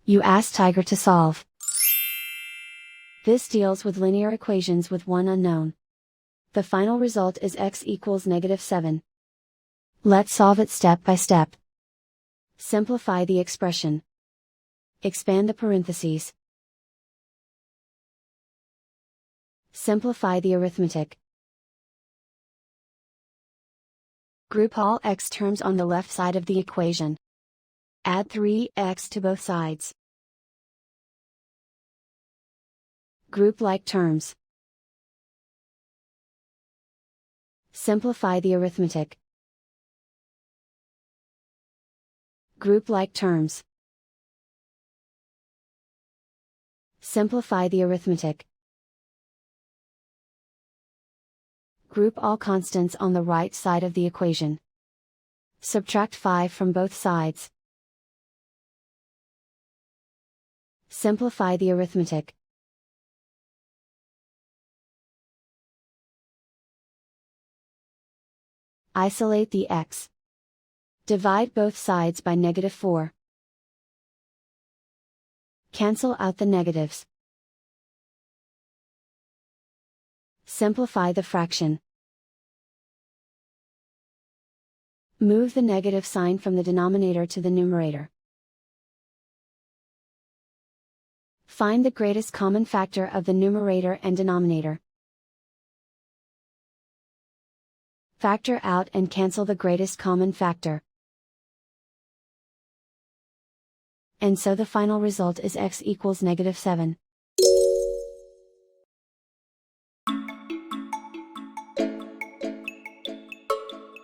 You ask Tiger to solve. This deals with linear equations with one unknown. The final result is x equals -7. Let's solve it step by step. Simplify the expression. Expand the parentheses. Simplify the arithmetic. Group all x terms on the left side of the equation. Add 3x to both sides. Group like terms. Simplify the arithmetic. Group like terms. Simplify the arithmetic. Group all constants on the right side of the equation. Subtract 5 from both sides. Simplify the arithmetic. Isolate the x. Divide both sides by -4. Cancel out the negatives. Simplify the fraction. Move the negative sign from the denominator to the numerator. Find the greatest common factor of the numerator and denominator. Factor out and cancel the greatest common factor. And so the final result is x equals -7.